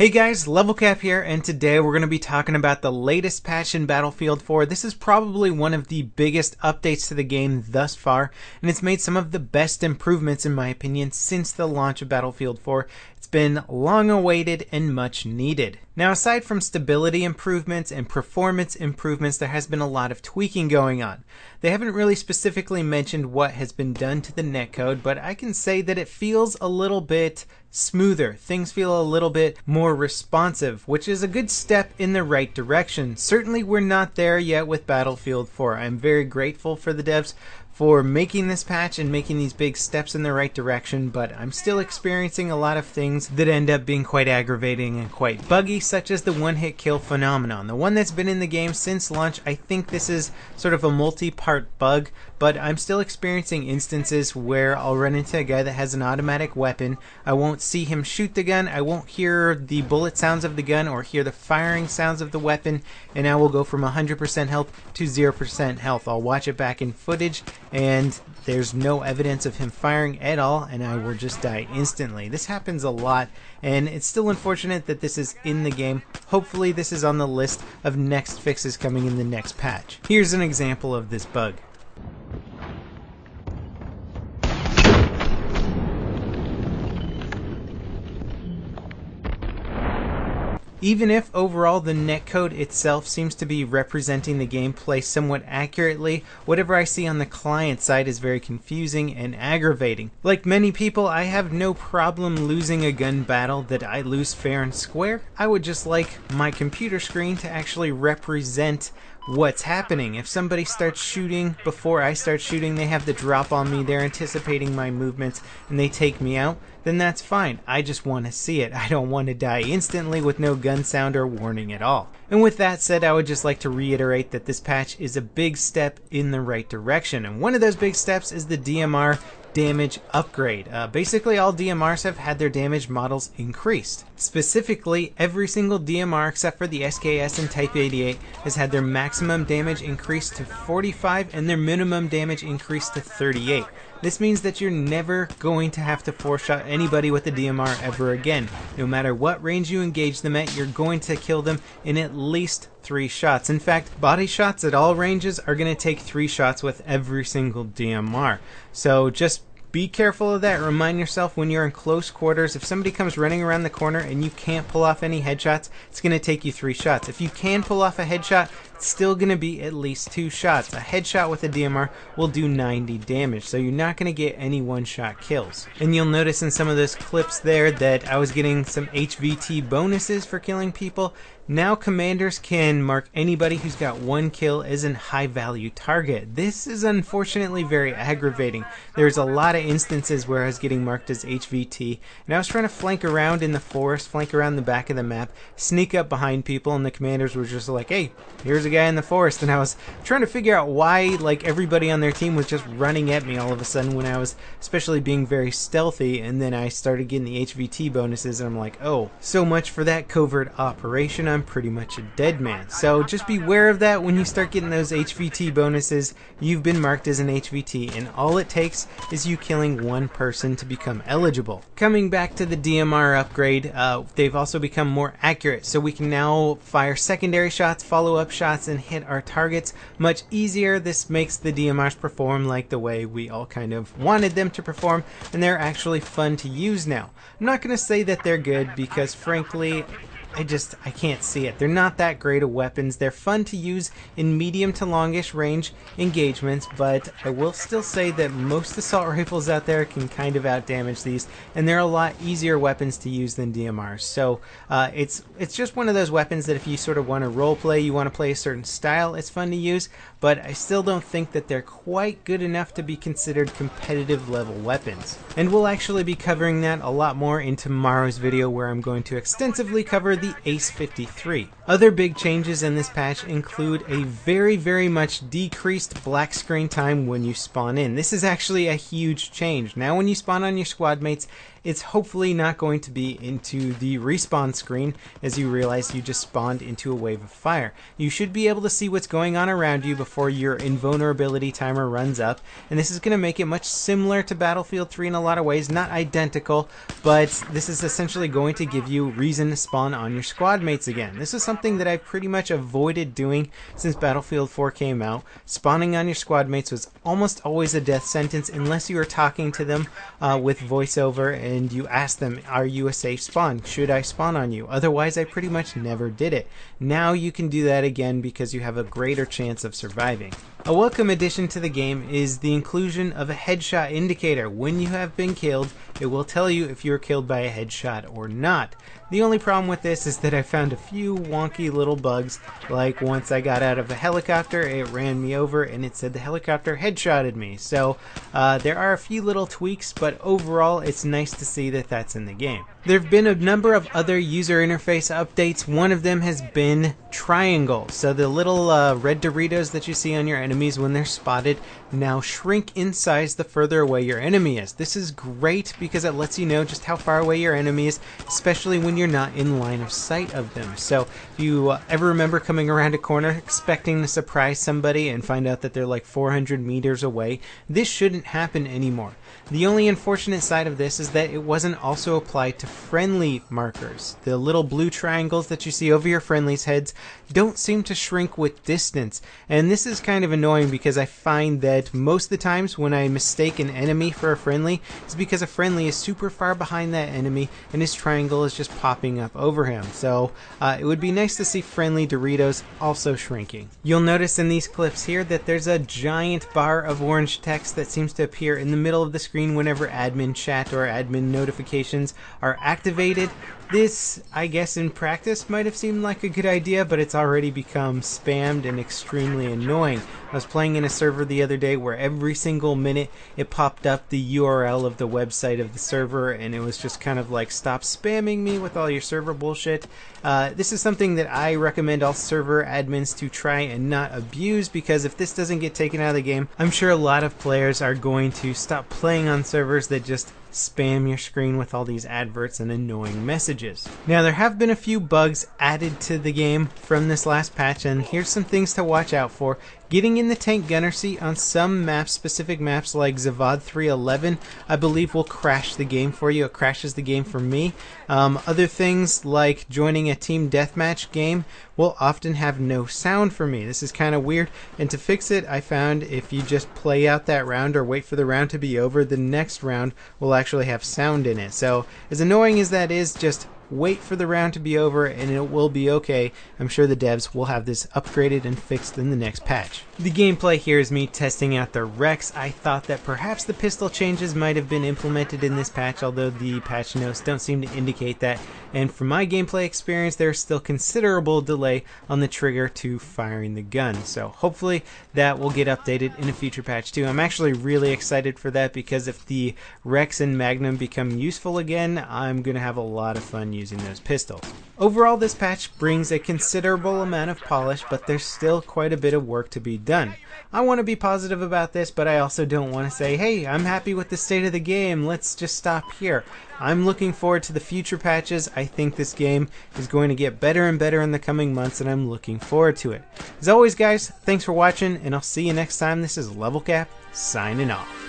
Hey guys, Level Cap here, and today we're going to be talking about the latest patch in Battlefield 4. This is probably one of the biggest updates to the game thus far, and it's made some of the best improvements in my opinion since the launch of Battlefield 4. It's been long awaited and much needed. Now, aside from stability improvements and performance improvements, there has been a lot of tweaking going on. They haven't really specifically mentioned what has been done to the netcode, but I can say that it feels a little bit smoother. Things feel a little bit more responsive, which is a good step in the right direction. Certainly we're not there yet with Battlefield 4. I'm very grateful for the devs for making this patch and making these big steps in the right direction, but I'm still experiencing a lot of things that end up being quite aggravating and quite buggy, such as the one-hit kill phenomenon. The one that's been in the game since launch. I think this is sort of a multi-part bug, but I'm still experiencing instances where I'll run into a guy that has an automatic weapon. I won't see him shoot the gun, I won't hear the bullet sounds of the gun or hear the firing sounds of the weapon, and I will go from 100% health to 0% health. I'll watch it back in footage, and there's no evidence of him firing at all, and I will just die instantly. This happens a lot, and it's still unfortunate that this is in the game. Hopefully this is on the list of next fixes coming in the next patch. Here's an example of this bug. Even if overall the netcode itself seems to be representing the gameplay somewhat accurately, whatever I see on the client side is very confusing and aggravating. Like many people, I have no problem losing a gun battle that I lose fair and square. I would just like my computer screen to actually represent what's happening. If somebody starts shooting before I start shooting, they have the drop on me, they're anticipating my movements, and they take me out, then that's fine. I just want to see it. I don't want to die instantly with no gun sound or warning at all. And with that said, I would just like to reiterate that this patch is a big step in the right direction, and one of those big steps is the DMR damage upgrade. Basically all DMRs have had their damage models increased. Specifically, every single DMR except for the SKS and Type 88 has had their maximum damage increased to 45 and their minimum damage increased to 38. This means that you're never going to have to four-shot anybody with a DMR ever again. No matter what range you engage them at, you're going to kill them in at least 3 shots. In fact, body shots at all ranges are going to take 3 shots with every single DMR. So just be careful of that. Remind yourself when you're in close quarters, if somebody comes running around the corner and you can't pull off any headshots, it's going to take you 3 shots. If you can pull off a headshot, it's still going to be at least 2 shots. A headshot with a DMR will do 90 damage, so you're not going to get any one-shot kills. And you'll notice in some of those clips there that I was getting some HVT bonuses for killing people. Now commanders can mark anybody who's got 1 kill as a high-value target. This is unfortunately very aggravating. There's a lot of instances where I was getting marked as HVT, and I was trying to flank around in the forest, flank around the back of the map, sneak up behind people, and the commanders were just like, hey, here's a guy in the forest, and I was trying to figure out why like everybody on their team was just running at me all of a sudden when I was especially being very stealthy, and then I started getting the HVT bonuses, and I'm like, oh, so much for that covert operation. I'm pretty much a dead man. So just beware of that. When you start getting those HVT bonuses, you've been marked as an HVT, and all it takes is you killing 1 person to become eligible. Coming back to the DMR upgrade, they've also become more accurate, so we can now fire secondary shots, follow-up shots, and hit our targets much easier. This makes the DMRs perform like the way we all kind of wanted them to perform, and they're actually fun to use now. I'm not going to say that they're good because frankly I can't see it. They're not that great of weapons. They're fun to use in medium to longish range engagements, but I will still say that most assault rifles out there can kind of outdamage these, and they're a lot easier weapons to use than DMRs. So it's just one of those weapons that if you sort of want to role play, you want to play a certain style, it's fun to use, but I still don't think that they're quite good enough to be considered competitive level weapons. And we'll actually be covering that a lot more in tomorrow's video, where I'm going to extensively cover the Ace 53. Other big changes in this patch include a very much decreased black screen time when you spawn in. This is actually a huge change. Now when you spawn on your squad mates, it's hopefully not going to be into the respawn screen as you realize you just spawned into a wave of fire. You should be able to see what's going on around you before your invulnerability timer runs up, and this is going to make it much similar to Battlefield 3 in a lot of ways, not identical, but this is essentially going to give you reason to spawn on your squad mates again. This is something that I've pretty much avoided doing since Battlefield 4 came out. Spawning on your squad mates was almost always a death sentence unless you were talking to them with voiceover and you asked them, are you a safe spawn? Should I spawn on you? Otherwise, I pretty much never did it. Now you can do that again because you have a greater chance of surviving. A welcome addition to the game is the inclusion of a headshot indicator. When you have been killed, it will tell you if you were killed by a headshot or not. The only problem with this is that I found a few wonky little bugs, like once I got out of a helicopter, it ran me over and it said the helicopter headshotted me. So there are a few little tweaks, but overall it's nice to see that that's in the game. There have been a number of other user interface updates. One of them has been triangle. So the little red Doritos that you see on your enemies when they're spotted now shrink in size the further away your enemy is. This is great because it lets you know just how far away your enemy is, especially when you're not in line of sight of them. So if you ever remember coming around a corner expecting to surprise somebody and find out that they're like 400 meters away, this shouldn't happen anymore. The only unfortunate side of this is that it wasn't also applied to friendly markers. The little blue triangles that you see over your friendlies' heads don't seem to shrink with distance, and this is kind of annoying because I find that most of the times when I mistake an enemy for a friendly, it's because a friendly is super far behind that enemy and his triangle is just popping up over him. So it would be nice to see friendly Doritos also shrinking. You'll notice in these clips here that there's a giant bar of orange text that seems to appear in the middle of the screen whenever admin chat or admin notifications are activated. This, I guess in practice, might have seemed like a good idea, but it's already become spammed and extremely annoying. I was playing in a server the other day where every single minute it popped up the URL of the website of the server, and it was just kind of like, stop spamming me with all your server bullshit. This is something that I recommend all server admins to try and not abuse, because if this doesn't get taken out of the game, I'm sure a lot of players are going to stop playing on servers that just spam your screen with all these adverts and annoying messages. Now, there have been a few bugs added to the game from this last patch, and here's some things to watch out for. Getting in the tank gunner seat on some maps, specific maps like Zavad 311, I believe will crash the game for you. It crashes the game for me. Other things like joining a team deathmatch game will often have no sound for me. This is kind of weird, and to fix it, I found if you just play out that round or wait for the round to be over, the next round will actually have sound in it. So as annoying as that is, just wait for the round to be over and it will be okay. I'm sure the devs will have this upgraded and fixed in the next patch. The gameplay here is me testing out the Rex. I thought that perhaps the pistol changes might have been implemented in this patch, although the patch notes don't seem to indicate that. And from my gameplay experience, there's still considerable delay on the trigger to firing the gun. So hopefully that will get updated in a future patch too. I'm actually really excited for that because if the Rex and Magnum become useful again, I'm going to have a lot of fun using those pistols. Overall, this patch brings a considerable amount of polish, but there's still quite a bit of work to be done. I want to be positive about this, but I also don't want to say, hey, I'm happy with the state of the game, let's just stop here. I'm looking forward to the future patches. I think this game is going to get better and better in the coming months, and I'm looking forward to it. As always, guys, thanks for watching, and I'll see you next time. This is Level Cap, signing off.